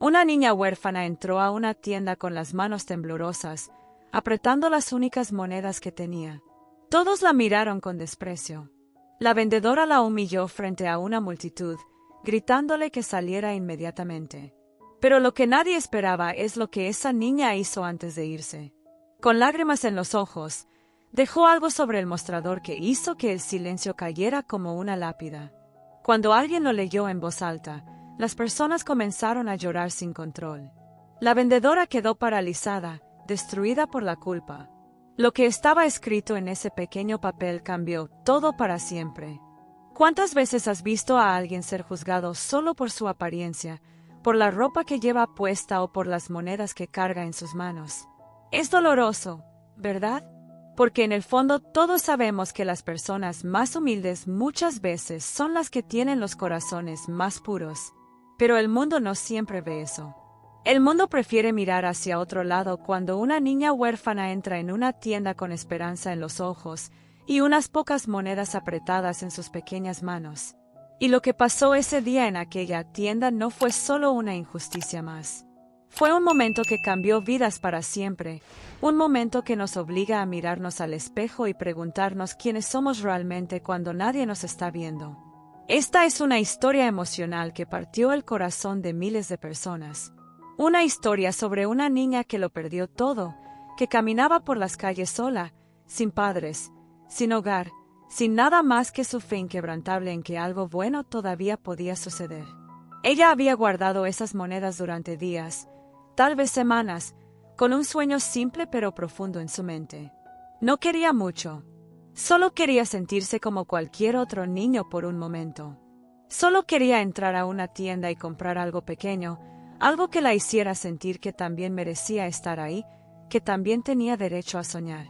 Una niña huérfana entró a una tienda con las manos temblorosas, apretando las únicas monedas que tenía. Todos la miraron con desprecio. La vendedora la humilló frente a una multitud, gritándole que saliera inmediatamente. Pero lo que nadie esperaba es lo que esa niña hizo antes de irse. Con lágrimas en los ojos, dejó algo sobre el mostrador que hizo que el silencio cayera como una lápida. Cuando alguien lo leyó en voz alta, las personas comenzaron a llorar sin control. La vendedora quedó paralizada, destruida por la culpa. Lo que estaba escrito en ese pequeño papel cambió todo para siempre. ¿Cuántas veces has visto a alguien ser juzgado solo por su apariencia, por la ropa que lleva puesta o por las monedas que carga en sus manos? Es doloroso, ¿verdad? Porque en el fondo todos sabemos que las personas más humildes muchas veces son las que tienen los corazones más puros. Pero el mundo no siempre ve eso. El mundo prefiere mirar hacia otro lado cuando una niña huérfana entra en una tienda con esperanza en los ojos y unas pocas monedas apretadas en sus pequeñas manos. Y lo que pasó ese día en aquella tienda no fue solo una injusticia más. Fue un momento que cambió vidas para siempre, un momento que nos obliga a mirarnos al espejo y preguntarnos quiénes somos realmente cuando nadie nos está viendo. Esta es una historia emocional que partió el corazón de miles de personas. Una historia sobre una niña que lo perdió todo, que caminaba por las calles sola, sin padres, sin hogar, sin nada más que su fe inquebrantable en que algo bueno todavía podía suceder. Ella había guardado esas monedas durante días, tal vez semanas, con un sueño simple pero profundo en su mente. No quería mucho. Solo quería sentirse como cualquier otro niño por un momento. Solo quería entrar a una tienda y comprar algo pequeño, algo que la hiciera sentir que también merecía estar ahí, que también tenía derecho a soñar.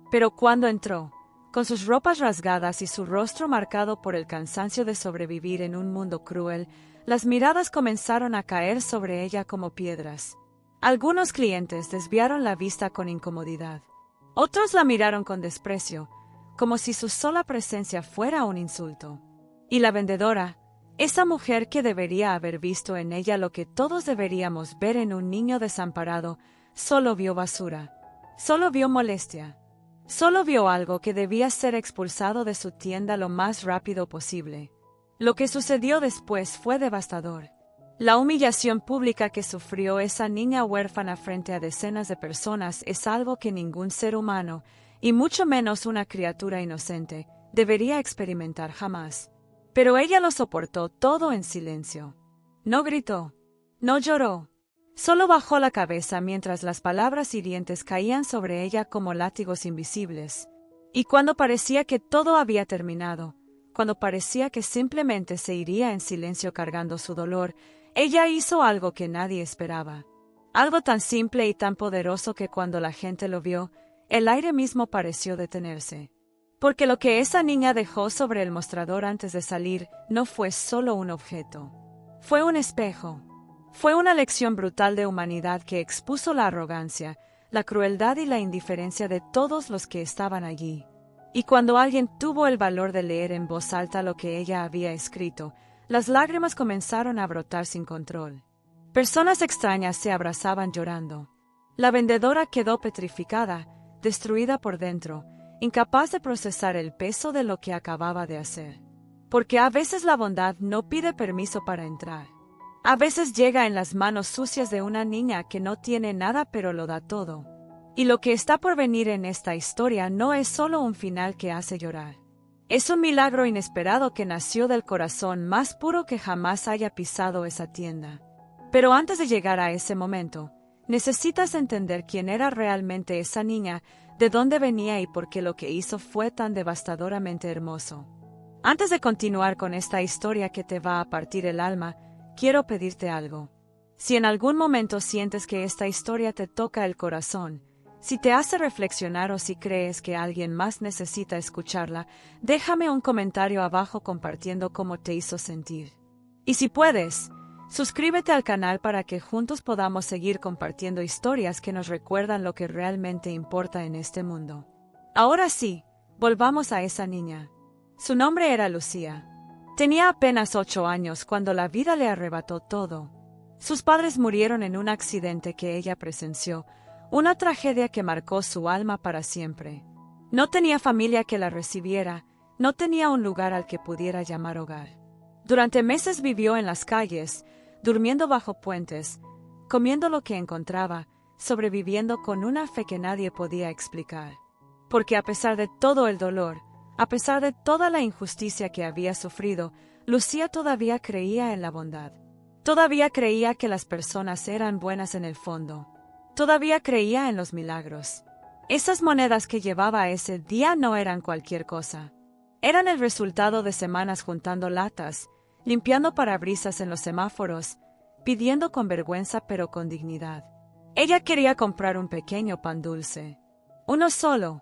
Pero cuando entró, con sus ropas rasgadas y su rostro marcado por el cansancio de sobrevivir en un mundo cruel, las miradas comenzaron a caer sobre ella como piedras. Algunos clientes desviaron la vista con incomodidad. Otros la miraron con desprecio, como si su sola presencia fuera un insulto. Y la vendedora, esa mujer que debería haber visto en ella lo que todos deberíamos ver en un niño desamparado, solo vio basura, solo vio molestia, solo vio algo que debía ser expulsado de su tienda lo más rápido posible. Lo que sucedió después fue devastador. La humillación pública que sufrió esa niña huérfana frente a decenas de personas es algo que ningún ser humano, y mucho menos una criatura inocente, debería experimentar jamás. Pero ella lo soportó todo en silencio. No gritó, no lloró, solo bajó la cabeza mientras las palabras hirientes caían sobre ella como látigos invisibles. Y cuando parecía que todo había terminado, cuando parecía que simplemente se iría en silencio cargando su dolor, ella hizo algo que nadie esperaba. Algo tan simple y tan poderoso que cuando la gente lo vio, el aire mismo pareció detenerse. Porque lo que esa niña dejó sobre el mostrador antes de salir no fue solo un objeto. Fue un espejo. Fue una lección brutal de humanidad que expuso la arrogancia, la crueldad y la indiferencia de todos los que estaban allí. Y cuando alguien tuvo el valor de leer en voz alta lo que ella había escrito, las lágrimas comenzaron a brotar sin control. Personas extrañas se abrazaban llorando. La vendedora quedó petrificada, destruida por dentro, incapaz de procesar el peso de lo que acababa de hacer. Porque a veces la bondad no pide permiso para entrar. A veces llega en las manos sucias de una niña que no tiene nada pero lo da todo. Y lo que está por venir en esta historia no es solo un final que hace llorar. Es un milagro inesperado que nació del corazón más puro que jamás haya pisado esa tienda. Pero antes de llegar a ese momento, necesitas entender quién era realmente esa niña, de dónde venía y por qué lo que hizo fue tan devastadoramente hermoso. Antes de continuar con esta historia que te va a partir el alma, quiero pedirte algo. Si en algún momento sientes que esta historia te toca el corazón, si te hace reflexionar o si crees que alguien más necesita escucharla, déjame un comentario abajo compartiendo cómo te hizo sentir. Y si puedes, suscríbete al canal para que juntos podamos seguir compartiendo historias que nos recuerdan lo que realmente importa en este mundo. Ahora sí, volvamos a esa niña. Su nombre era Lucía. Tenía apenas 8 años cuando la vida le arrebató todo. Sus padres murieron en un accidente que ella presenció, una tragedia que marcó su alma para siempre. No tenía familia que la recibiera, no tenía un lugar al que pudiera llamar hogar. Durante meses vivió en las calles, durmiendo bajo puentes, comiendo lo que encontraba, sobreviviendo con una fe que nadie podía explicar. Porque a pesar de todo el dolor, a pesar de toda la injusticia que había sufrido, Lucía todavía creía en la bondad. Todavía creía que las personas eran buenas en el fondo. Todavía creía en los milagros. Esas monedas que llevaba ese día no eran cualquier cosa. Eran el resultado de semanas juntando latas, limpiando parabrisas en los semáforos, pidiendo con vergüenza pero con dignidad. Ella quería comprar un pequeño pan dulce. Uno solo,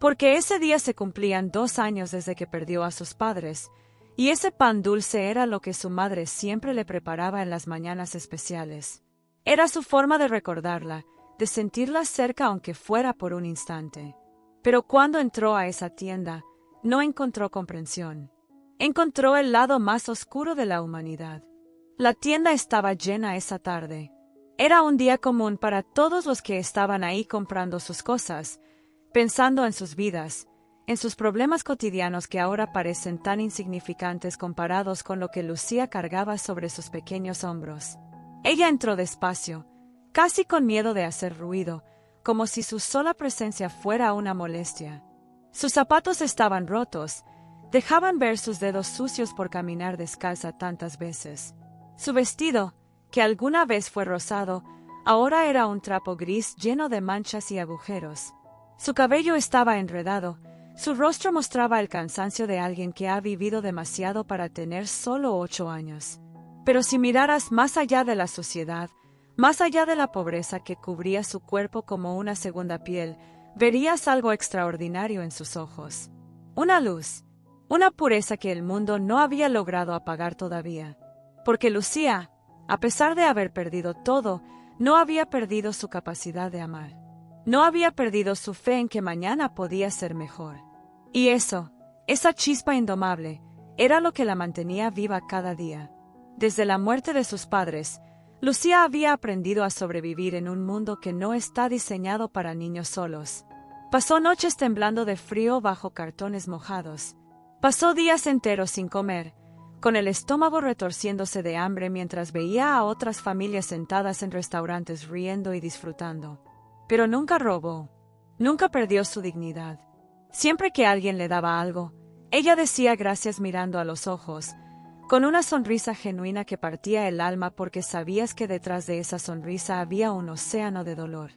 porque ese día se cumplían 2 años desde que perdió a sus padres, y ese pan dulce era lo que su madre siempre le preparaba en las mañanas especiales. Era su forma de recordarla, de sentirla cerca aunque fuera por un instante. Pero cuando entró a esa tienda, no encontró comprensión. Encontró el lado más oscuro de la humanidad. La tienda estaba llena esa tarde. Era un día común para todos los que estaban ahí comprando sus cosas, pensando en sus vidas, en sus problemas cotidianos que ahora parecen tan insignificantes comparados con lo que Lucía cargaba sobre sus pequeños hombros. Ella entró despacio, casi con miedo de hacer ruido, como si su sola presencia fuera una molestia. Sus zapatos estaban rotos, dejaban ver sus dedos sucios por caminar descalza tantas veces. Su vestido, que alguna vez fue rosado, ahora era un trapo gris lleno de manchas y agujeros. Su cabello estaba enredado, su rostro mostraba el cansancio de alguien que ha vivido demasiado para tener solo 8 años. Pero si miraras más allá de la sociedad, más allá de la pobreza que cubría su cuerpo como una segunda piel, verías algo extraordinario en sus ojos. Una luz, una pureza que el mundo no había logrado apagar todavía. Porque Lucía, a pesar de haber perdido todo, no había perdido su capacidad de amar. No había perdido su fe en que mañana podía ser mejor. Y eso, esa chispa indomable, era lo que la mantenía viva cada día. Desde la muerte de sus padres, Lucía había aprendido a sobrevivir en un mundo que no está diseñado para niños solos. Pasó noches temblando de frío bajo cartones mojados. Pasó días enteros sin comer, con el estómago retorciéndose de hambre mientras veía a otras familias sentadas en restaurantes riendo y disfrutando. Pero nunca robó, nunca perdió su dignidad. Siempre que alguien le daba algo, ella decía gracias mirando a los ojos, con una sonrisa genuina que partía el alma porque sabías que detrás de esa sonrisa había un océano de dolor.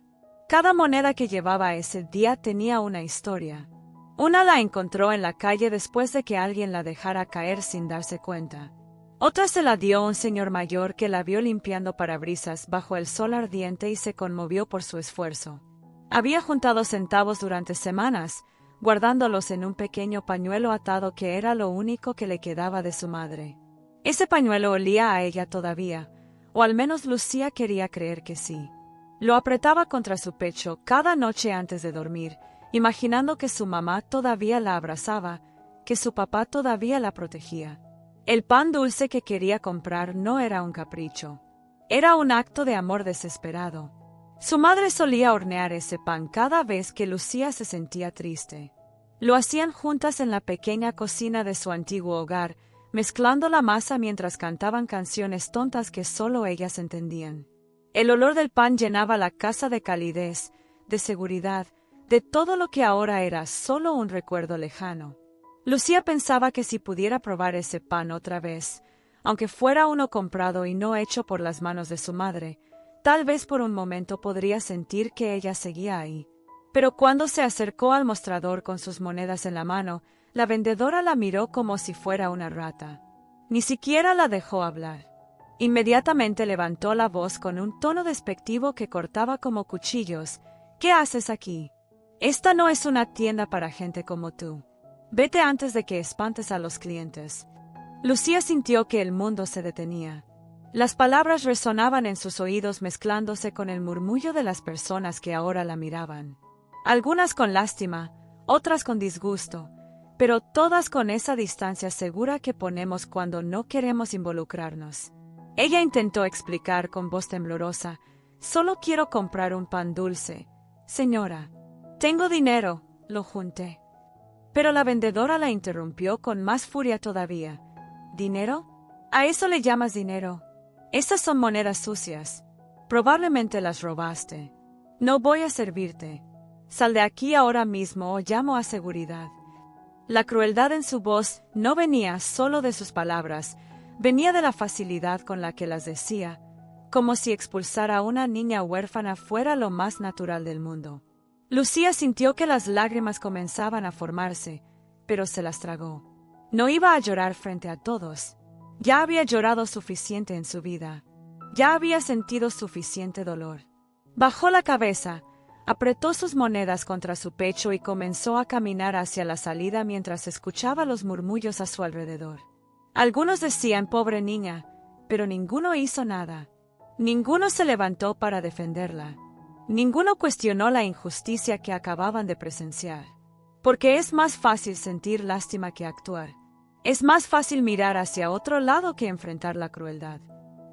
Cada moneda que llevaba ese día tenía una historia. Una la encontró en la calle después de que alguien la dejara caer sin darse cuenta. Otra se la dio un señor mayor que la vio limpiando parabrisas bajo el sol ardiente y se conmovió por su esfuerzo. Había juntado centavos durante semanas, guardándolos en un pequeño pañuelo atado que era lo único que le quedaba de su madre. Ese pañuelo olía a ella todavía, o al menos Lucía quería creer que sí. Lo apretaba contra su pecho cada noche antes de dormir, imaginando que su mamá todavía la abrazaba, que su papá todavía la protegía. El pan dulce que quería comprar no era un capricho. Era un acto de amor desesperado. Su madre solía hornear ese pan cada vez que Lucía se sentía triste. Lo hacían juntas en la pequeña cocina de su antiguo hogar, mezclando la masa mientras cantaban canciones tontas que solo ellas entendían. El olor del pan llenaba la casa de calidez, de seguridad, de todo lo que ahora era solo un recuerdo lejano. Lucía pensaba que si pudiera probar ese pan otra vez, aunque fuera uno comprado y no hecho por las manos de su madre, tal vez por un momento podría sentir que ella seguía ahí. Pero cuando se acercó al mostrador con sus monedas en la mano, la vendedora la miró como si fuera una rata. Ni siquiera la dejó hablar. Inmediatamente levantó la voz con un tono despectivo que cortaba como cuchillos. ¿Qué haces aquí? Esta no es una tienda para gente como tú. Vete antes de que espantes a los clientes. Lucía sintió que el mundo se detenía. Las palabras resonaban en sus oídos mezclándose con el murmullo de las personas que ahora la miraban. Algunas con lástima, otras con disgusto, pero todas con esa distancia segura que ponemos cuando no queremos involucrarnos. Ella intentó explicar con voz temblorosa: «Solo quiero comprar un pan dulce, señora. Tengo dinero, lo junté». Pero la vendedora la interrumpió con más furia todavía. «¿Dinero? ¿A eso le llamas dinero? Esas son monedas sucias. Probablemente las robaste. No voy a servirte. Sal de aquí ahora mismo o llamo a seguridad». La crueldad en su voz no venía solo de sus palabras, venía de la facilidad con la que las decía, como si expulsar a una niña huérfana fuera lo más natural del mundo. Lucía sintió que las lágrimas comenzaban a formarse, pero se las tragó. No iba a llorar frente a todos. Ya había llorado suficiente en su vida. Ya había sentido suficiente dolor. Bajó la cabeza, apretó sus monedas contra su pecho y comenzó a caminar hacia la salida mientras escuchaba los murmullos a su alrededor. Algunos decían «pobre niña», pero ninguno hizo nada. Ninguno se levantó para defenderla. Ninguno cuestionó la injusticia que acababan de presenciar. Porque es más fácil sentir lástima que actuar. Es más fácil mirar hacia otro lado que enfrentar la crueldad.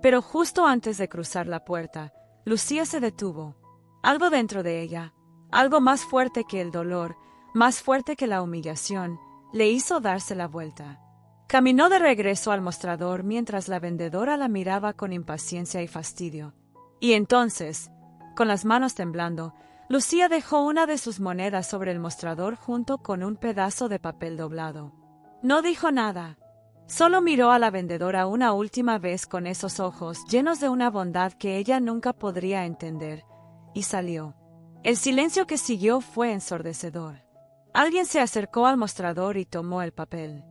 Pero justo antes de cruzar la puerta, Lucía se detuvo. Algo dentro de ella, algo más fuerte que el dolor, más fuerte que la humillación, le hizo darse la vuelta. Caminó de regreso al mostrador mientras la vendedora la miraba con impaciencia y fastidio. Y entonces, con las manos temblando, Lucía dejó una de sus monedas sobre el mostrador junto con un pedazo de papel doblado. No dijo nada. Solo miró a la vendedora una última vez con esos ojos llenos de una bondad que ella nunca podría entender, y salió. El silencio que siguió fue ensordecedor. Alguien se acercó al mostrador y tomó el papel.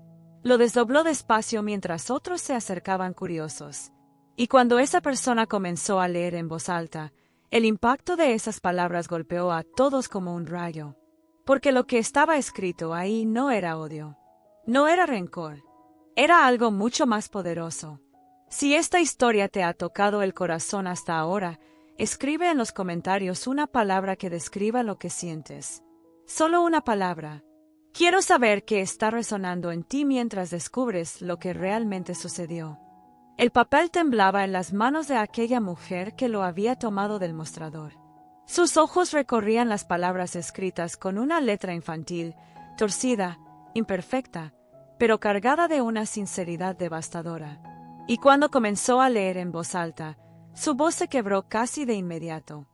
Lo desdobló despacio mientras otros se acercaban curiosos. Y cuando esa persona comenzó a leer en voz alta, el impacto de esas palabras golpeó a todos como un rayo. Porque lo que estaba escrito ahí no era odio. No era rencor. Era algo mucho más poderoso. Si esta historia te ha tocado el corazón hasta ahora, escribe en los comentarios una palabra que describa lo que sientes. Solo una palabra. Quiero saber qué está resonando en ti mientras descubres lo que realmente sucedió. El papel temblaba en las manos de aquella mujer que lo había tomado del mostrador. Sus ojos recorrían las palabras escritas con una letra infantil, torcida, imperfecta, pero cargada de una sinceridad devastadora. Y cuando comenzó a leer en voz alta, su voz se quebró casi de inmediato.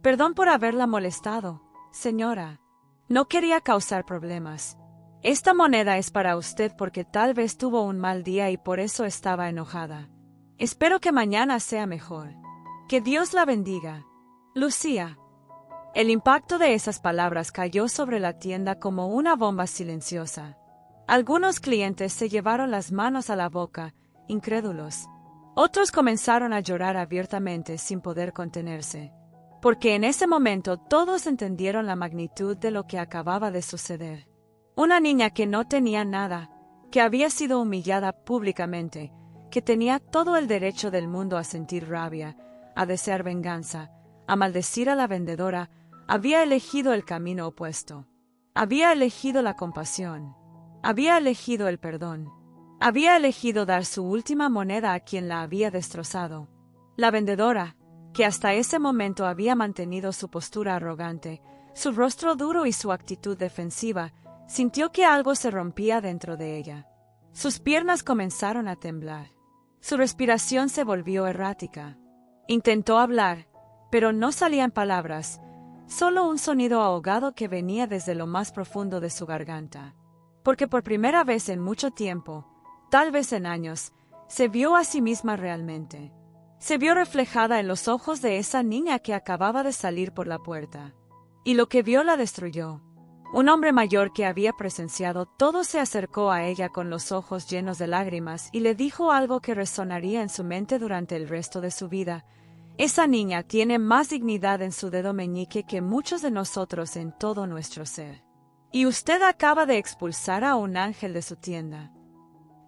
«Perdón por haberla molestado, señora. No quería causar problemas. Esta moneda es para usted porque tal vez tuvo un mal día y por eso estaba enojada. Espero que mañana sea mejor. Que Dios la bendiga. Lucía». El impacto de esas palabras cayó sobre la tienda como una bomba silenciosa. Algunos clientes se llevaron las manos a la boca, incrédulos. Otros comenzaron a llorar abiertamente sin poder contenerse. Porque en ese momento todos entendieron la magnitud de lo que acababa de suceder. Una niña que no tenía nada, que había sido humillada públicamente, que tenía todo el derecho del mundo a sentir rabia, a desear venganza, a maldecir a la vendedora, había elegido el camino opuesto. Había elegido la compasión. Había elegido el perdón. Había elegido dar su última moneda a quien la había destrozado. La vendedora, que hasta ese momento había mantenido su postura arrogante, su rostro duro y su actitud defensiva, sintió que algo se rompía dentro de ella. Sus piernas comenzaron a temblar. Su respiración se volvió errática. Intentó hablar, pero no salían palabras, solo un sonido ahogado que venía desde lo más profundo de su garganta. Porque por primera vez en mucho tiempo, tal vez en años, se vio a sí misma realmente. Se vio reflejada en los ojos de esa niña que acababa de salir por la puerta. Y lo que vio la destruyó. Un hombre mayor que había presenciado todo se acercó a ella con los ojos llenos de lágrimas y le dijo algo que resonaría en su mente durante el resto de su vida. Esa niña tiene más dignidad en su dedo meñique que muchos de nosotros en todo nuestro ser. Y usted acaba de expulsar a un ángel de su tienda.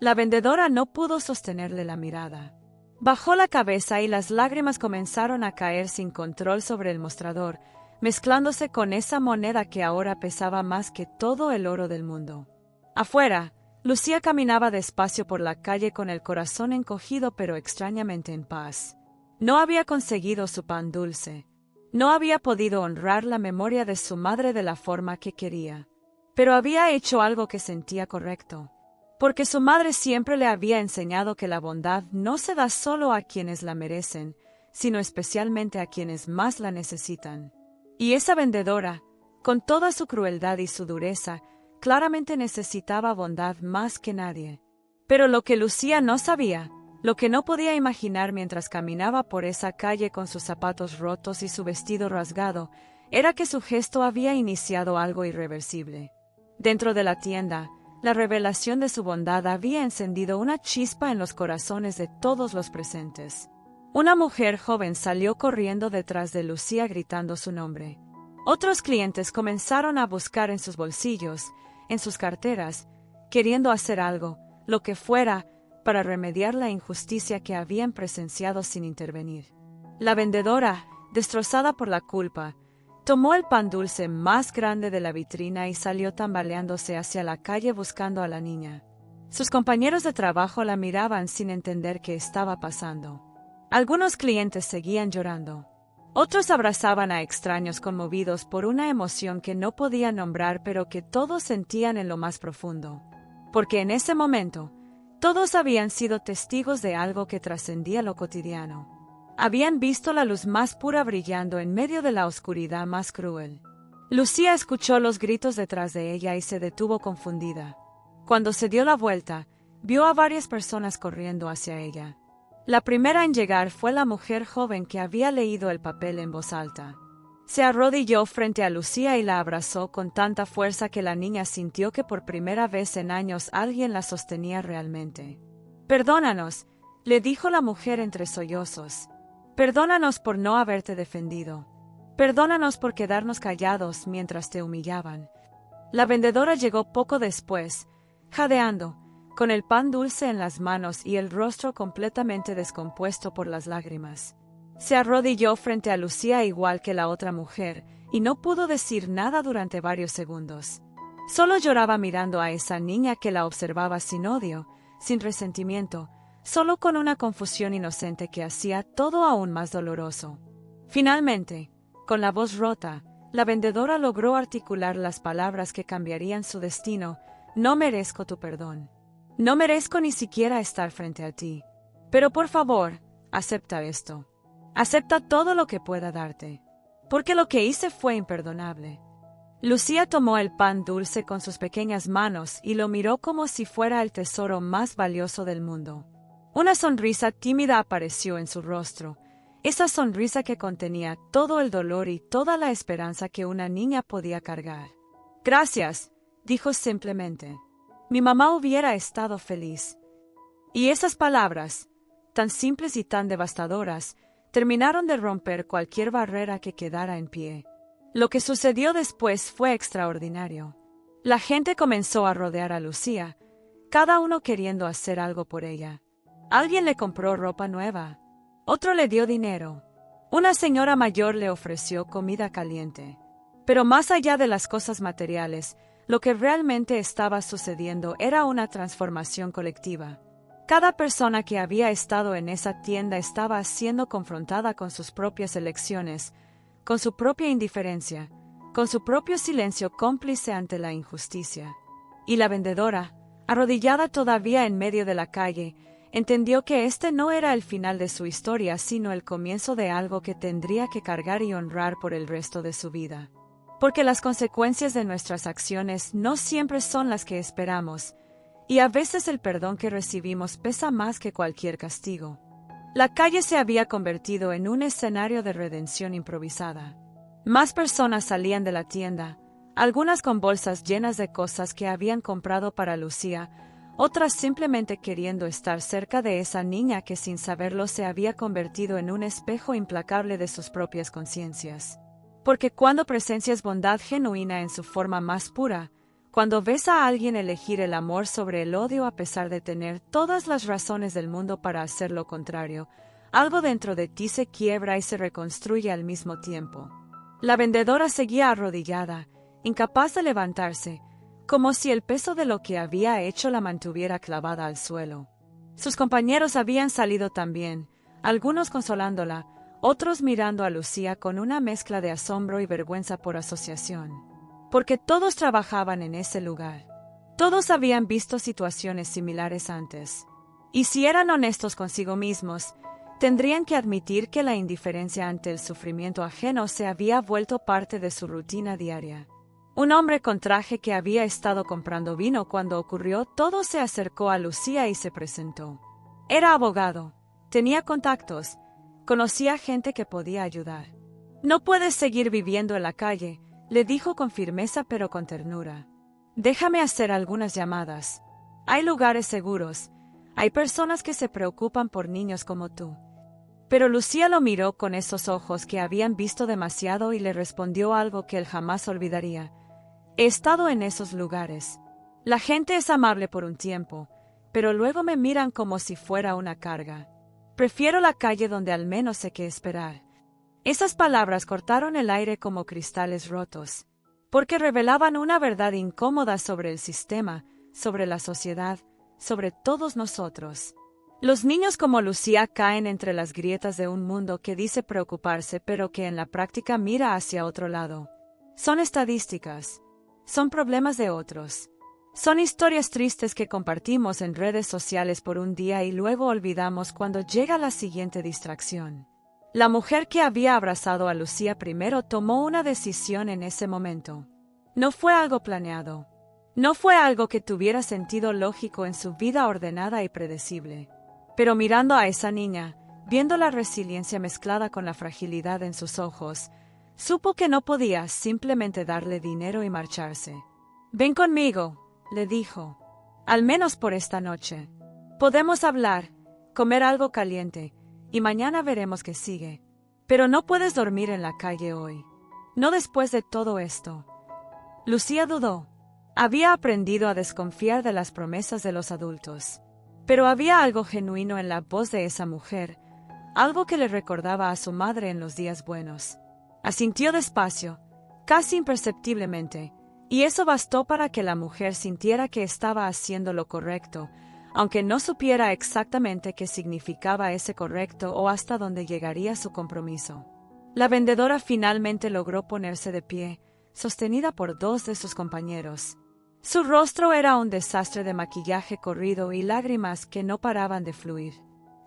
La vendedora no pudo sostenerle la mirada. Bajó la cabeza y las lágrimas comenzaron a caer sin control sobre el mostrador, mezclándose con esa moneda que ahora pesaba más que todo el oro del mundo. Afuera, Lucía caminaba despacio por la calle con el corazón encogido pero extrañamente en paz. No había conseguido su pan dulce. No había podido honrar la memoria de su madre de la forma que quería. Pero había hecho algo que sentía correcto. Porque su madre siempre le había enseñado que la bondad no se da solo a quienes la merecen, sino especialmente a quienes más la necesitan. Y esa vendedora, con toda su crueldad y su dureza, claramente necesitaba bondad más que nadie. Pero lo que Lucía no sabía, lo que no podía imaginar mientras caminaba por esa calle con sus zapatos rotos y su vestido rasgado, era que su gesto había iniciado algo irreversible. Dentro de la tienda, la revelación de su bondad había encendido una chispa en los corazones de todos los presentes. Una mujer joven salió corriendo detrás de Lucía gritando su nombre. Otros clientes comenzaron a buscar en sus bolsillos, en sus carteras, queriendo hacer algo, lo que fuera, para remediar la injusticia que habían presenciado sin intervenir. La vendedora, destrozada por la culpa, tomó el pan dulce más grande de la vitrina y salió tambaleándose hacia la calle buscando a la niña. Sus compañeros de trabajo la miraban sin entender qué estaba pasando. Algunos clientes seguían llorando. Otros abrazaban a extraños conmovidos por una emoción que no podían nombrar pero que todos sentían en lo más profundo. Porque en ese momento, todos habían sido testigos de algo que trascendía lo cotidiano. Habían visto la luz más pura brillando en medio de la oscuridad más cruel. Lucía escuchó los gritos detrás de ella y se detuvo confundida. Cuando se dio la vuelta, vio a varias personas corriendo hacia ella. La primera en llegar fue la mujer joven que había leído el papel en voz alta. Se arrodilló frente a Lucía y la abrazó con tanta fuerza que la niña sintió que por primera vez en años alguien la sostenía realmente. «Perdónanos», le dijo la mujer entre sollozos. «Perdónanos por no haberte defendido. Perdónanos por quedarnos callados mientras te humillaban». La vendedora llegó poco después, jadeando, con el pan dulce en las manos y el rostro completamente descompuesto por las lágrimas. Se arrodilló frente a Lucía igual que la otra mujer, y no pudo decir nada durante varios segundos. Solo lloraba mirando a esa niña que la observaba sin odio, sin resentimiento, solo con una confusión inocente que hacía todo aún más doloroso. Finalmente, con la voz rota, la vendedora logró articular las palabras que cambiarían su destino. «No merezco tu perdón. No merezco ni siquiera estar frente a ti. Pero por favor, acepta esto. Acepta todo lo que pueda darte. Porque lo que hice fue imperdonable». Lucía tomó el pan dulce con sus pequeñas manos y lo miró como si fuera el tesoro más valioso del mundo. Una sonrisa tímida apareció en su rostro, esa sonrisa que contenía todo el dolor y toda la esperanza que una niña podía cargar. «Gracias», dijo simplemente. «Mi mamá hubiera estado feliz». Y esas palabras, tan simples y tan devastadoras, terminaron de romper cualquier barrera que quedara en pie. Lo que sucedió después fue extraordinario. La gente comenzó a rodear a Lucía, cada uno queriendo hacer algo por ella. Alguien le compró ropa nueva. Otro le dio dinero. Una señora mayor le ofreció comida caliente. Pero más allá de las cosas materiales, lo que realmente estaba sucediendo era una transformación colectiva. Cada persona que había estado en esa tienda estaba siendo confrontada con sus propias elecciones, con su propia indiferencia, con su propio silencio cómplice ante la injusticia. Y la vendedora, arrodillada todavía en medio de la calle, entendió que este no era el final de su historia, sino el comienzo de algo que tendría que cargar y honrar por el resto de su vida. Porque las consecuencias de nuestras acciones no siempre son las que esperamos, y a veces el perdón que recibimos pesa más que cualquier castigo. La calle se había convertido en un escenario de redención improvisada. Más personas salían de la tienda, algunas con bolsas llenas de cosas que habían comprado para Lucía, otras simplemente queriendo estar cerca de esa niña que sin saberlo se había convertido en un espejo implacable de sus propias conciencias. Porque cuando presencias bondad genuina en su forma más pura, cuando ves a alguien elegir el amor sobre el odio a pesar de tener todas las razones del mundo para hacer lo contrario, algo dentro de ti se quiebra y se reconstruye al mismo tiempo. La vendedora seguía arrodillada, incapaz de levantarse, como si el peso de lo que había hecho la mantuviera clavada al suelo. Sus compañeros habían salido también, algunos consolándola, otros mirando a Lucía con una mezcla de asombro y vergüenza por asociación. Porque todos trabajaban en ese lugar. Todos habían visto situaciones similares antes. Y si eran honestos consigo mismos, tendrían que admitir que la indiferencia ante el sufrimiento ajeno se había vuelto parte de su rutina diaria. Un hombre con traje que había estado comprando vino cuando ocurrió todo se acercó a Lucía y se presentó. Era abogado, tenía contactos, conocía gente que podía ayudar. «No puedes seguir viviendo en la calle», le dijo con firmeza pero con ternura. «Déjame hacer algunas llamadas. Hay lugares seguros, hay personas que se preocupan por niños como tú». Pero Lucía lo miró con esos ojos que habían visto demasiado y le respondió algo que él jamás olvidaría. «He estado en esos lugares. La gente es amable por un tiempo, pero luego me miran como si fuera una carga. Prefiero la calle donde al menos sé qué esperar». Esas palabras cortaron el aire como cristales rotos, porque revelaban una verdad incómoda sobre el sistema, sobre la sociedad, sobre todos nosotros. Los niños como Lucía caen entre las grietas de un mundo que dice preocuparse pero que en la práctica mira hacia otro lado. Son estadísticas. Son problemas de otros. Son historias tristes que compartimos en redes sociales por un día y luego olvidamos cuando llega la siguiente distracción. La mujer que había abrazado a Lucía primero tomó una decisión en ese momento. No fue algo planeado. No fue algo que tuviera sentido lógico en su vida ordenada y predecible. Pero mirando a esa niña, viendo la resiliencia mezclada con la fragilidad en sus ojos, supo que no podía simplemente darle dinero y marcharse. «Ven conmigo», le dijo. «Al menos por esta noche. Podemos hablar, comer algo caliente, y mañana veremos qué sigue. Pero no puedes dormir en la calle hoy. No después de todo esto». Lucía dudó. Había aprendido a desconfiar de las promesas de los adultos. Pero había algo genuino en la voz de esa mujer, algo que le recordaba a su madre en los días buenos. Asintió despacio, casi imperceptiblemente, y eso bastó para que la mujer sintiera que estaba haciendo lo correcto, aunque no supiera exactamente qué significaba ese correcto o hasta dónde llegaría su compromiso. La vendedora finalmente logró ponerse de pie, sostenida por dos de sus compañeros. Su rostro era un desastre de maquillaje corrido y lágrimas que no paraban de fluir.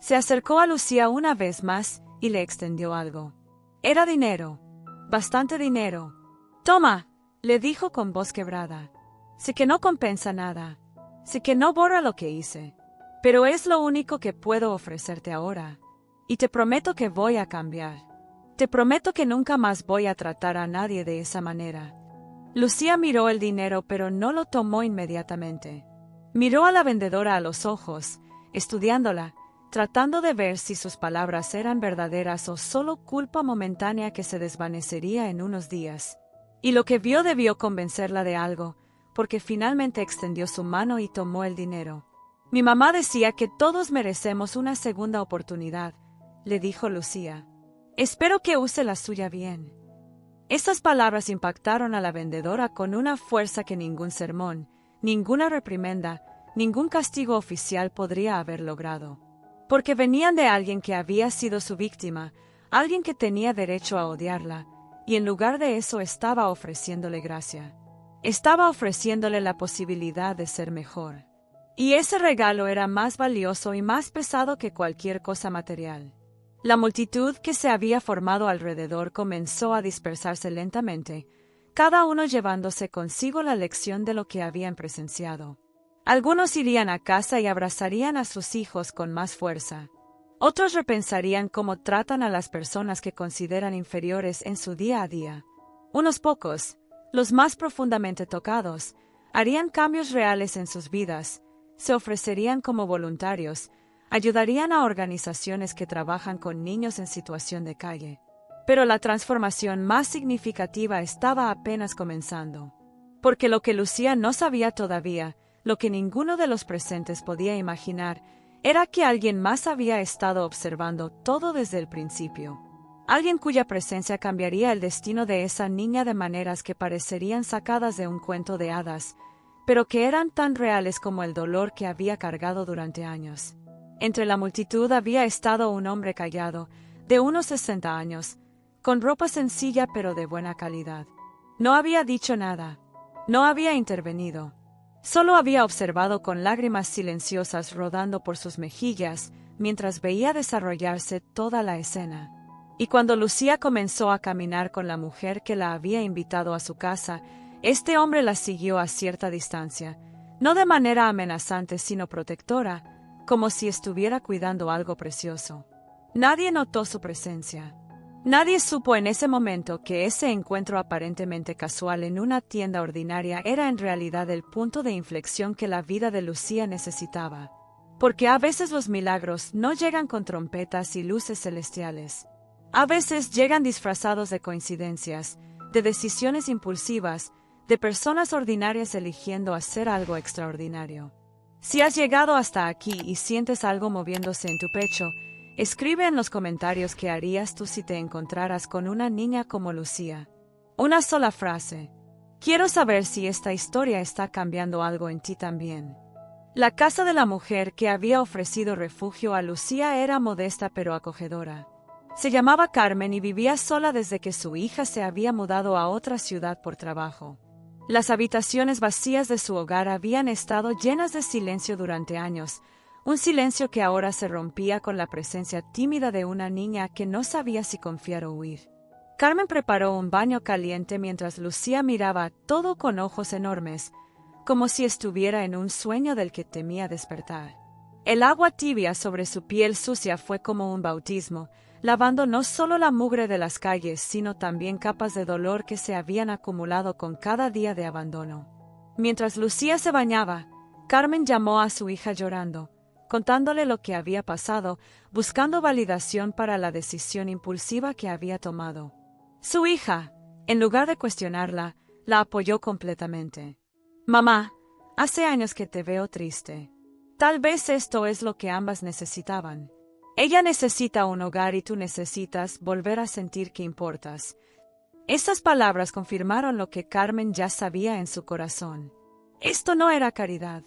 Se acercó a Lucía una vez más y le extendió algo. Era dinero, bastante dinero. «Toma», le dijo con voz quebrada. «Sé que no compensa nada. Sé que no borra lo que hice. Pero es lo único que puedo ofrecerte ahora. Y te prometo que voy a cambiar. Te prometo que nunca más voy a tratar a nadie de esa manera». Lucía miró el dinero pero no lo tomó inmediatamente. Miró a la vendedora a los ojos, estudiándola, tratando de ver si sus palabras eran verdaderas o solo culpa momentánea que se desvanecería en unos días. Y lo que vio debió convencerla de algo, porque finalmente extendió su mano y tomó el dinero. «Mi mamá decía que todos merecemos una segunda oportunidad», le dijo Lucía. «Espero que use la suya bien». Esas palabras impactaron a la vendedora con una fuerza que ningún sermón, ninguna reprimenda, ningún castigo oficial podría haber logrado. Porque venían de alguien que había sido su víctima, alguien que tenía derecho a odiarla, y en lugar de eso estaba ofreciéndole gracia. Estaba ofreciéndole la posibilidad de ser mejor. Y ese regalo era más valioso y más pesado que cualquier cosa material. La multitud que se había formado alrededor comenzó a dispersarse lentamente, cada uno llevándose consigo la lección de lo que habían presenciado. Algunos irían a casa y abrazarían a sus hijos con más fuerza. Otros repensarían cómo tratan a las personas que consideran inferiores en su día a día. Unos pocos, los más profundamente tocados, harían cambios reales en sus vidas, se ofrecerían como voluntarios, ayudarían a organizaciones que trabajan con niños en situación de calle. Pero la transformación más significativa estaba apenas comenzando. Porque lo que Lucía no sabía todavía, lo que ninguno de los presentes podía imaginar, era que alguien más había estado observando todo desde el principio. Alguien cuya presencia cambiaría el destino de esa niña de maneras que parecerían sacadas de un cuento de hadas, pero que eran tan reales como el dolor que había cargado durante años. Entre la multitud había estado un hombre callado, de unos 60 años, con ropa sencilla pero de buena calidad. No había dicho nada. No había intervenido. Solo había observado con lágrimas silenciosas rodando por sus mejillas mientras veía desarrollarse toda la escena. Y cuando Lucía comenzó a caminar con la mujer que la había invitado a su casa, este hombre la siguió a cierta distancia, no de manera amenazante sino protectora, como si estuviera cuidando algo precioso. Nadie notó su presencia. Nadie supo en ese momento que ese encuentro aparentemente casual en una tienda ordinaria era en realidad el punto de inflexión que la vida de Lucía necesitaba. Porque a veces los milagros no llegan con trompetas y luces celestiales. A veces llegan disfrazados de coincidencias, de decisiones impulsivas, de personas ordinarias eligiendo hacer algo extraordinario. Si has llegado hasta aquí y sientes algo moviéndose en tu pecho, escribe en los comentarios qué harías tú si te encontraras con una niña como Lucía. Una sola frase. Quiero saber si esta historia está cambiando algo en ti también. La casa de la mujer que había ofrecido refugio a Lucía era modesta pero acogedora. Se llamaba Carmen y vivía sola desde que su hija se había mudado a otra ciudad por trabajo. Las habitaciones vacías de su hogar habían estado llenas de silencio durante años, un silencio que ahora se rompía con la presencia tímida de una niña que no sabía si confiar o huir. Carmen preparó un baño caliente mientras Lucía miraba todo con ojos enormes, como si estuviera en un sueño del que temía despertar. El agua tibia sobre su piel sucia fue como un bautismo, lavando no solo la mugre de las calles, sino también capas de dolor que se habían acumulado con cada día de abandono. Mientras Lucía se bañaba, Carmen llamó a su hija llorando, contándole lo que había pasado, buscando validación para la decisión impulsiva que había tomado. Su hija, en lugar de cuestionarla, la apoyó completamente. «Mamá, hace años que te veo triste. Tal vez esto es lo que ambas necesitaban. Ella necesita un hogar y tú necesitas volver a sentir que importas». Estas palabras confirmaron lo que Carmen ya sabía en su corazón. Esto no era caridad.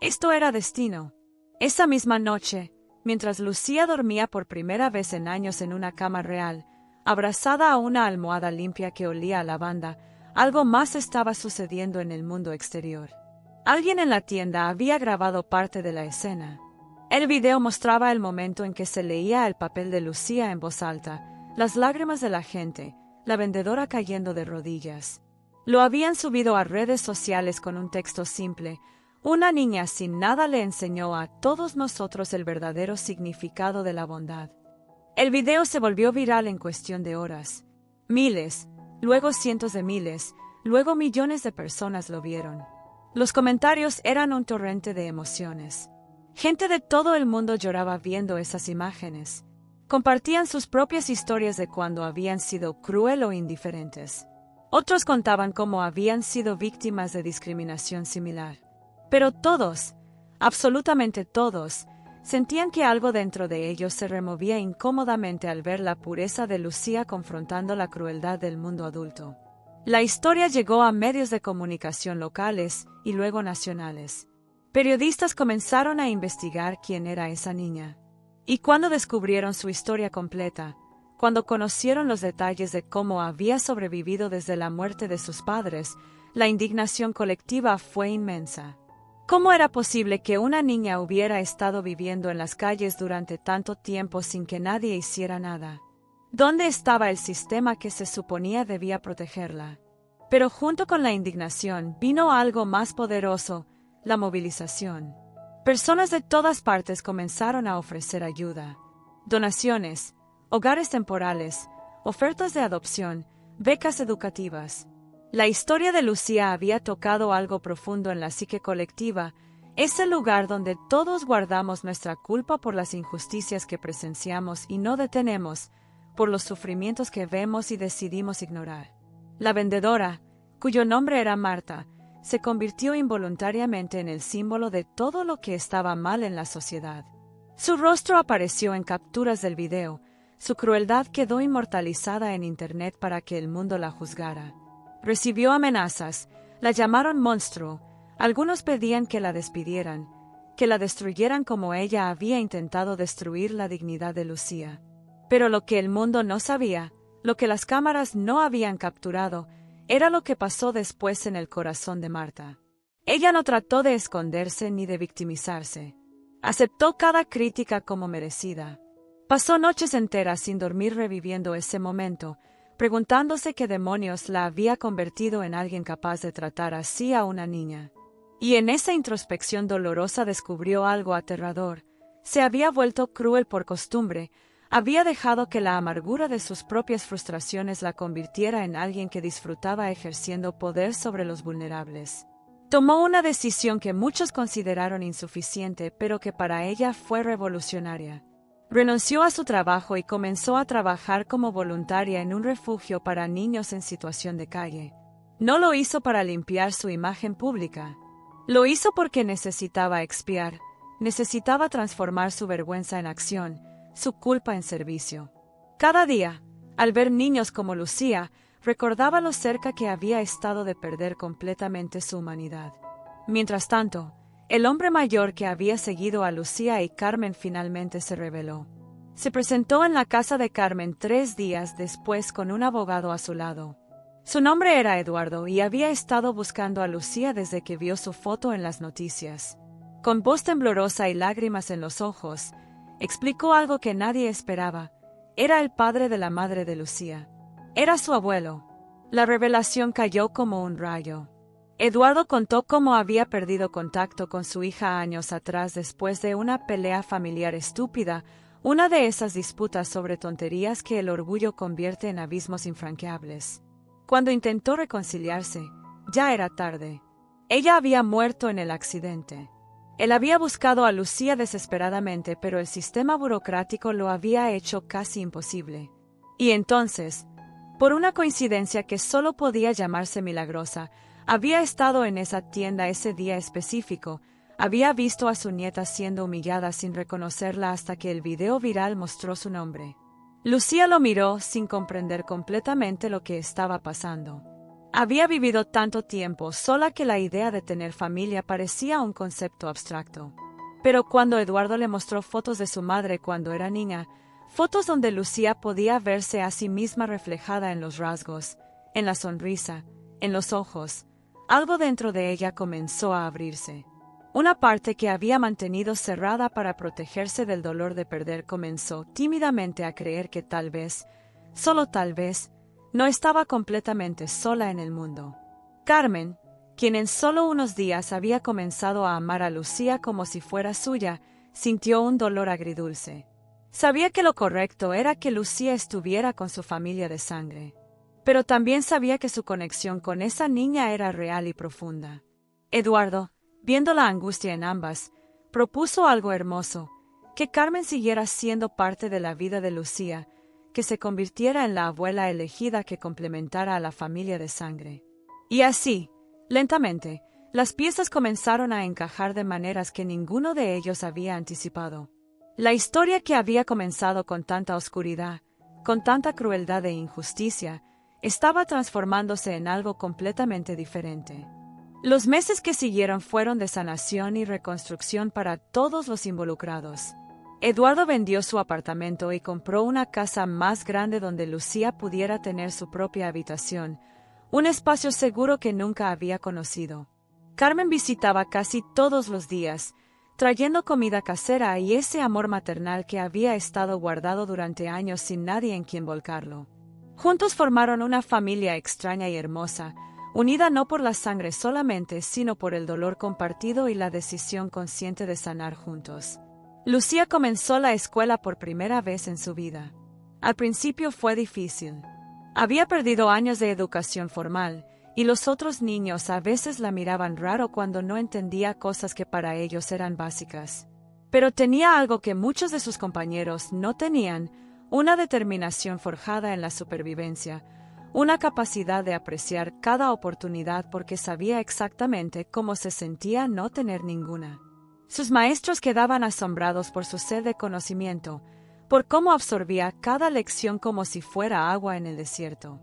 Esto era destino. Esa misma noche, mientras Lucía dormía por primera vez en años en una cama real, abrazada a una almohada limpia que olía a lavanda, algo más estaba sucediendo en el mundo exterior. Alguien en la tienda había grabado parte de la escena. El video mostraba el momento en que se leía el papel de Lucía en voz alta, las lágrimas de la gente, la vendedora cayendo de rodillas. Lo habían subido a redes sociales con un texto simple. Una niña sin nada le enseñó a todos nosotros el verdadero significado de la bondad. El video se volvió viral en cuestión de horas. Miles, luego cientos de miles, luego millones de personas lo vieron. Los comentarios eran un torrente de emociones. Gente de todo el mundo lloraba viendo esas imágenes. Compartían sus propias historias de cuando habían sido cruel o indiferentes. Otros contaban cómo habían sido víctimas de discriminación similar. Pero todos, absolutamente todos, sentían que algo dentro de ellos se removía incómodamente al ver la pureza de Lucía confrontando la crueldad del mundo adulto. La historia llegó a medios de comunicación locales y luego nacionales. Periodistas comenzaron a investigar quién era esa niña. Y cuando descubrieron su historia completa, cuando conocieron los detalles de cómo había sobrevivido desde la muerte de sus padres, la indignación colectiva fue inmensa. ¿Cómo era posible que una niña hubiera estado viviendo en las calles durante tanto tiempo sin que nadie hiciera nada? ¿Dónde estaba el sistema que se suponía debía protegerla? Pero junto con la indignación vino algo más poderoso, la movilización. Personas de todas partes comenzaron a ofrecer ayuda, donaciones, hogares temporales, ofertas de adopción, becas educativas. La historia de Lucía había tocado algo profundo en la psique colectiva, ese lugar donde todos guardamos nuestra culpa por las injusticias que presenciamos y no detenemos, por los sufrimientos que vemos y decidimos ignorar. La vendedora, cuyo nombre era Marta, se convirtió involuntariamente en el símbolo de todo lo que estaba mal en la sociedad. Su rostro apareció en capturas del video, su crueldad quedó inmortalizada en Internet para que el mundo la juzgara. Recibió amenazas, la llamaron monstruo, Algunos pedían que la despidieran, que la destruyeran como ella había intentado destruir la dignidad de Lucía. Pero lo que el mundo no sabía, lo que las cámaras no habían capturado, era lo que pasó después en el corazón de Marta. Ella no trató de esconderse ni de victimizarse. Aceptó cada crítica como merecida. Pasó noches enteras sin dormir reviviendo ese momento, preguntándose qué demonios la había convertido en alguien capaz de tratar así a una niña. Y en esa introspección dolorosa descubrió algo aterrador. Se había vuelto cruel por costumbre, había dejado que la amargura de sus propias frustraciones la convirtiera en alguien que disfrutaba ejerciendo poder sobre los vulnerables. Tomó una decisión que muchos consideraron insuficiente, pero que para ella fue revolucionaria. Renunció a su trabajo y comenzó a trabajar como voluntaria en un refugio para niños en situación de calle. No lo hizo para limpiar su imagen pública. Lo hizo porque necesitaba expiar, necesitaba transformar su vergüenza en acción, su culpa en servicio. Cada día, al ver niños como Lucía, recordaba lo cerca que había estado de perder completamente su humanidad. Mientras tanto, el hombre mayor que había seguido a Lucía y Carmen finalmente se reveló. Se presentó en la casa de Carmen 3 días después con un abogado a su lado. Su nombre era Eduardo y había estado buscando a Lucía desde que vio su foto en las noticias. Con voz temblorosa y lágrimas en los ojos, explicó algo que nadie esperaba. Era el padre de la madre de Lucía. Era su abuelo. La revelación cayó como un rayo. Eduardo contó cómo había perdido contacto con su hija años atrás después de una pelea familiar estúpida, una de esas disputas sobre tonterías que el orgullo convierte en abismos infranqueables. Cuando intentó reconciliarse, ya era tarde. Ella había muerto en el accidente. Él había buscado a Lucía desesperadamente, pero el sistema burocrático lo había hecho casi imposible. Y entonces, por una coincidencia que solo podía llamarse milagrosa, había estado en esa tienda ese día específico, había visto a su nieta siendo humillada sin reconocerla hasta que el video viral mostró su nombre. Lucía lo miró sin comprender completamente lo que estaba pasando. Había vivido tanto tiempo sola que la idea de tener familia parecía un concepto abstracto. Pero cuando Eduardo le mostró fotos de su madre cuando era niña, fotos donde Lucía podía verse a sí misma reflejada en los rasgos, en la sonrisa, en los ojos, algo dentro de ella comenzó a abrirse. Una parte que había mantenido cerrada para protegerse del dolor de perder comenzó tímidamente a creer que tal vez, solo tal vez, no estaba completamente sola en el mundo. Carmen, quien en solo unos días había comenzado a amar a Lucía como si fuera suya, sintió un dolor agridulce. Sabía que lo correcto era que Lucía estuviera con su familia de sangre. Pero también sabía que su conexión con esa niña era real y profunda. Eduardo, viendo la angustia en ambas, propuso algo hermoso, que Carmen siguiera siendo parte de la vida de Lucía, que se convirtiera en la abuela elegida que complementara a la familia de sangre. Y así, lentamente, las piezas comenzaron a encajar de maneras que ninguno de ellos había anticipado. La historia que había comenzado con tanta oscuridad, con tanta crueldad e injusticia, estaba transformándose en algo completamente diferente. Los meses que siguieron fueron de sanación y reconstrucción para todos los involucrados. Eduardo vendió su apartamento y compró una casa más grande donde Lucía pudiera tener su propia habitación, un espacio seguro que nunca había conocido. Carmen visitaba casi todos los días, trayendo comida casera y ese amor maternal que había estado guardado durante años sin nadie en quien volcarlo. Juntos formaron una familia extraña y hermosa, unida no por la sangre solamente, sino por el dolor compartido y la decisión consciente de sanar juntos. Lucía comenzó la escuela por primera vez en su vida. Al principio fue difícil. Había perdido años de educación formal, y los otros niños a veces la miraban raro cuando no entendía cosas que para ellos eran básicas. Pero tenía algo que muchos de sus compañeros no tenían, una determinación forjada en la supervivencia, una capacidad de apreciar cada oportunidad porque sabía exactamente cómo se sentía no tener ninguna. Sus maestros quedaban asombrados por su sed de conocimiento, por cómo absorbía cada lección como si fuera agua en el desierto.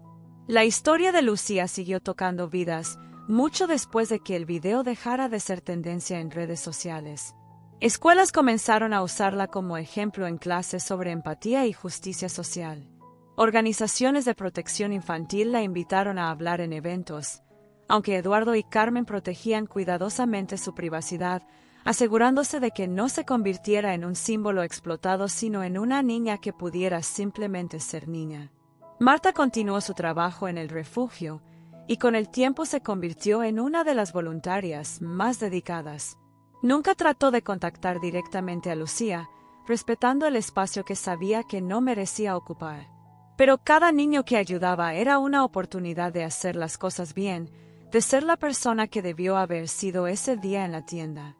La historia de Lucía siguió tocando vidas, mucho después de que el video dejara de ser tendencia en redes sociales. Escuelas comenzaron a usarla como ejemplo en clases sobre empatía y justicia social. Organizaciones de protección infantil la invitaron a hablar en eventos, aunque Eduardo y Carmen protegían cuidadosamente su privacidad, asegurándose de que no se convirtiera en un símbolo explotado, sino en una niña que pudiera simplemente ser niña. Marta continuó su trabajo en el refugio, y con el tiempo se convirtió en una de las voluntarias más dedicadas. Nunca trató de contactar directamente a Lucía, respetando el espacio que sabía que no merecía ocupar. Pero cada niño que ayudaba era una oportunidad de hacer las cosas bien, de ser la persona que debió haber sido ese día en la tienda.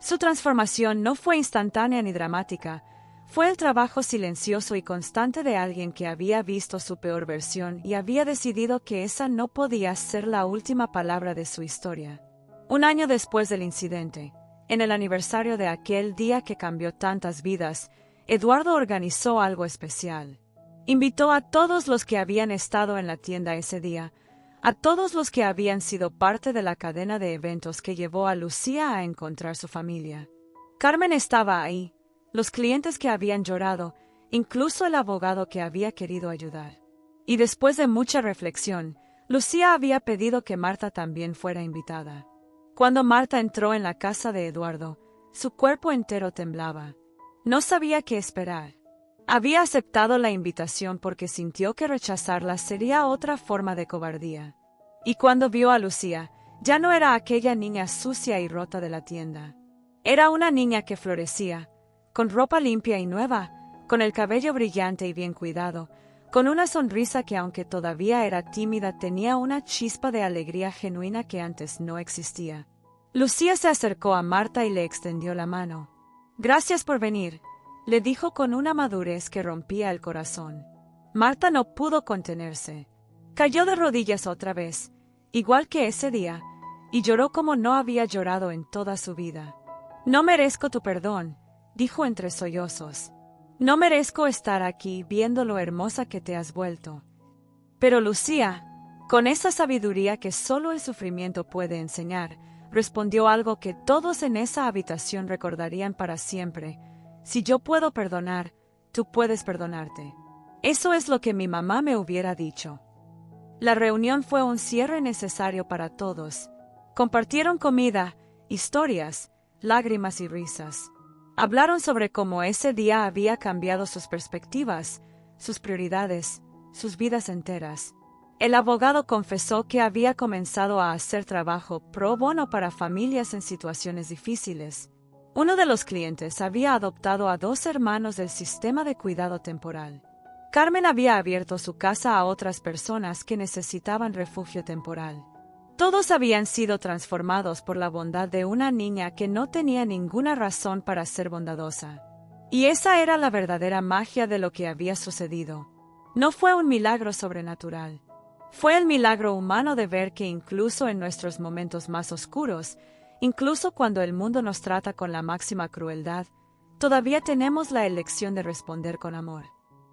Su transformación no fue instantánea ni dramática, fue el trabajo silencioso y constante de alguien que había visto su peor versión y había decidido que esa no podía ser la última palabra de su historia. Un año después del incidente, en el aniversario de aquel día que cambió tantas vidas, Eduardo organizó algo especial. Invitó a todos los que habían estado en la tienda ese día, a todos los que habían sido parte de la cadena de eventos que llevó a Lucía a encontrar su familia. Carmen estaba ahí, los clientes que habían llorado, incluso el abogado que había querido ayudar. Y después de mucha reflexión, Lucía había pedido que Marta también fuera invitada. Cuando Marta entró en la casa de Eduardo, su cuerpo entero temblaba. No sabía qué esperar. Había aceptado la invitación porque sintió que rechazarla sería otra forma de cobardía. Y cuando vio a Lucía, ya no era aquella niña sucia y rota de la tienda. Era una niña que florecía, con ropa limpia y nueva, con el cabello brillante y bien cuidado, con una sonrisa que aunque todavía era tímida tenía una chispa de alegría genuina que antes no existía. Lucía se acercó a Marta y le extendió la mano. «Gracias por venir», le dijo con una madurez que rompía el corazón. Marta no pudo contenerse. Cayó de rodillas otra vez, igual que ese día, y lloró como no había llorado en toda su vida. «No merezco tu perdón», dijo entre sollozos. «No merezco estar aquí viendo lo hermosa que te has vuelto». Pero Lucía, con esa sabiduría que solo el sufrimiento puede enseñar, respondió algo que todos en esa habitación recordarían para siempre. «Si yo puedo perdonar, tú puedes perdonarte». Eso es lo que mi mamá me hubiera dicho. La reunión fue un cierre necesario para todos. Compartieron comida, historias, lágrimas y risas. Hablaron sobre cómo ese día había cambiado sus perspectivas, sus prioridades, sus vidas enteras. El abogado confesó que había comenzado a hacer trabajo pro bono para familias en situaciones difíciles. Uno de los clientes había adoptado a 2 hermanos del sistema de cuidado temporal. Carmen había abierto su casa a otras personas que necesitaban refugio temporal. Todos habían sido transformados por la bondad de una niña que no tenía ninguna razón para ser bondadosa. Y esa era la verdadera magia de lo que había sucedido. No fue un milagro sobrenatural. Fue el milagro humano de ver que incluso en nuestros momentos más oscuros, incluso cuando el mundo nos trata con la máxima crueldad, todavía tenemos la elección de responder con amor.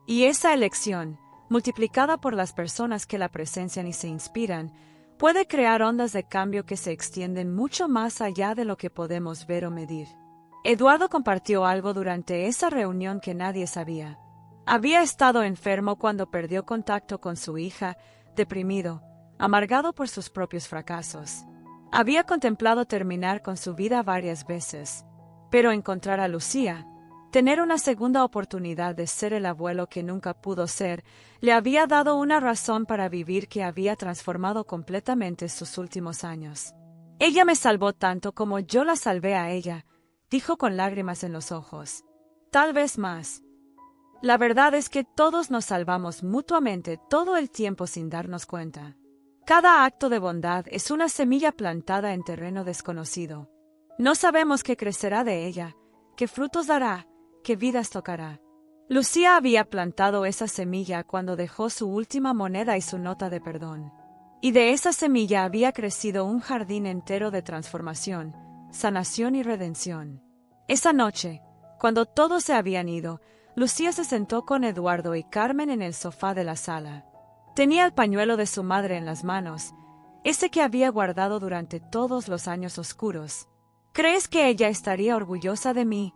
Y esa elección, multiplicada por las personas que la presencian y se inspiran, puede crear ondas de cambio que se extienden mucho más allá de lo que podemos ver o medir. Eduardo compartió algo durante esa reunión que nadie sabía. Había estado enfermo cuando perdió contacto con su hija, deprimido, amargado por sus propios fracasos. Había contemplado terminar con su vida varias veces, pero encontrar a Lucía, tener una segunda oportunidad de ser el abuelo que nunca pudo ser, le había dado una razón para vivir que había transformado completamente sus últimos años. «Ella me salvó tanto como yo la salvé a ella», dijo con lágrimas en los ojos. «Tal vez más». La verdad es que todos nos salvamos mutuamente todo el tiempo sin darnos cuenta. Cada acto de bondad es una semilla plantada en terreno desconocido. No sabemos qué crecerá de ella, qué frutos dará, qué vidas tocará. Lucía había plantado esa semilla cuando dejó su última moneda y su nota de perdón. Y de esa semilla había crecido un jardín entero de transformación, sanación y redención. Esa noche, cuando todos se habían ido, Lucía se sentó con Eduardo y Carmen en el sofá de la sala. Tenía el pañuelo de su madre en las manos, ese que había guardado durante todos los años oscuros. ¿Crees que ella estaría orgullosa de mí?,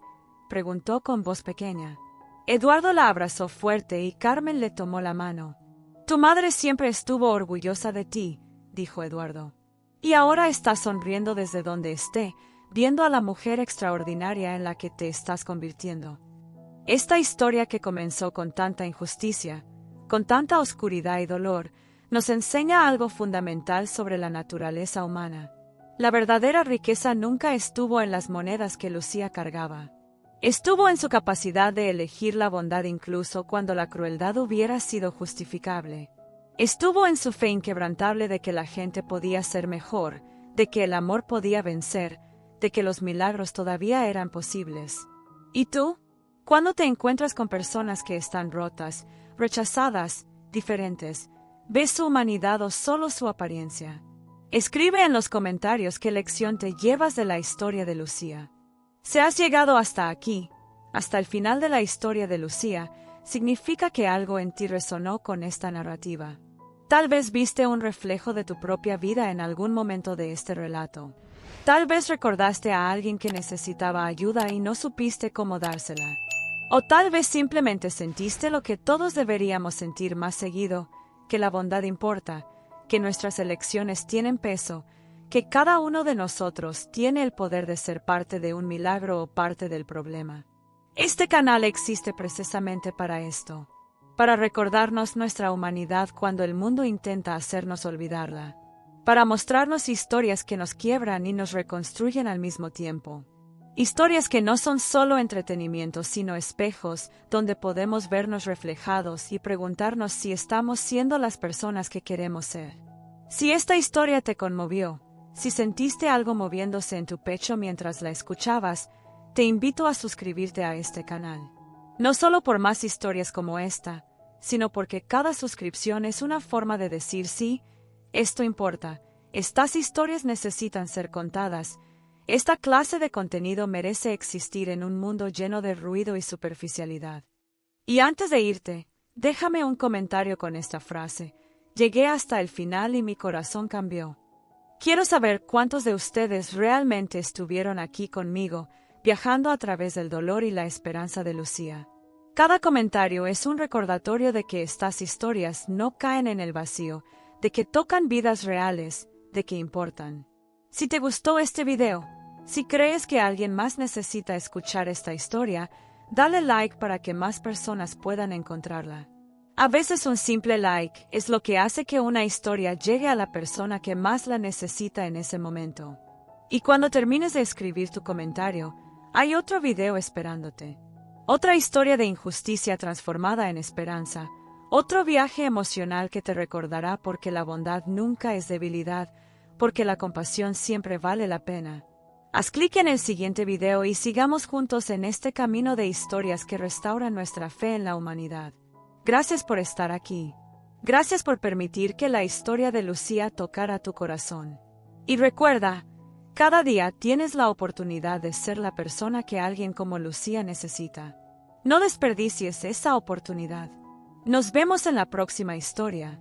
preguntó con voz pequeña. Eduardo la abrazó fuerte y Carmen le tomó la mano. Tu madre siempre estuvo orgullosa de ti, dijo Eduardo. Y ahora está sonriendo desde donde esté, viendo a la mujer extraordinaria en la que te estás convirtiendo. Esta historia que comenzó con tanta injusticia, con tanta oscuridad y dolor, nos enseña algo fundamental sobre la naturaleza humana. La verdadera riqueza nunca estuvo en las monedas que Lucía cargaba. Estuvo en su capacidad de elegir la bondad incluso cuando la crueldad hubiera sido justificable. Estuvo en su fe inquebrantable de que la gente podía ser mejor, de que el amor podía vencer, de que los milagros todavía eran posibles. ¿Y tú? Cuando te encuentras con personas que están rotas, rechazadas, diferentes, ¿ves su humanidad o solo su apariencia? Escribe en los comentarios qué lección te llevas de la historia de Lucía. Si has llegado hasta aquí, hasta el final de la historia de Lucía, significa que algo en ti resonó con esta narrativa. Tal vez viste un reflejo de tu propia vida en algún momento de este relato. Tal vez recordaste a alguien que necesitaba ayuda y no supiste cómo dársela. O tal vez simplemente sentiste lo que todos deberíamos sentir más seguido, que la bondad importa, que nuestras elecciones tienen peso, que cada uno de nosotros tiene el poder de ser parte de un milagro o parte del problema. Este canal existe precisamente para esto, para recordarnos nuestra humanidad cuando el mundo intenta hacernos olvidarla, para mostrarnos historias que nos quiebran y nos reconstruyen al mismo tiempo. Historias que no son solo entretenimiento, sino espejos donde podemos vernos reflejados y preguntarnos si estamos siendo las personas que queremos ser. Si esta historia te conmovió, si sentiste algo moviéndose en tu pecho mientras la escuchabas, te invito a suscribirte a este canal. No solo por más historias como esta, sino porque cada suscripción es una forma de decir sí, esto importa, estas historias necesitan ser contadas. Esta clase de contenido merece existir en un mundo lleno de ruido y superficialidad. Y antes de irte, déjame un comentario con esta frase. Llegué hasta el final y mi corazón cambió. Quiero saber cuántos de ustedes realmente estuvieron aquí conmigo, viajando a través del dolor y la esperanza de Lucía. Cada comentario es un recordatorio de que estas historias no caen en el vacío, de que tocan vidas reales, de que importan. Si te gustó este video, si crees que alguien más necesita escuchar esta historia, dale like para que más personas puedan encontrarla. A veces un simple like es lo que hace que una historia llegue a la persona que más la necesita en ese momento. Y cuando termines de escribir tu comentario, hay otro video esperándote. Otra historia de injusticia transformada en esperanza. Otro viaje emocional que te recordará porque la bondad nunca es debilidad, porque la compasión siempre vale la pena. Haz clic en el siguiente video y sigamos juntos en este camino de historias que restauran nuestra fe en la humanidad. Gracias por estar aquí. Gracias por permitir que la historia de Lucía tocara tu corazón. Y recuerda, cada día tienes la oportunidad de ser la persona que alguien como Lucía necesita. No desperdicies esa oportunidad. Nos vemos en la próxima historia.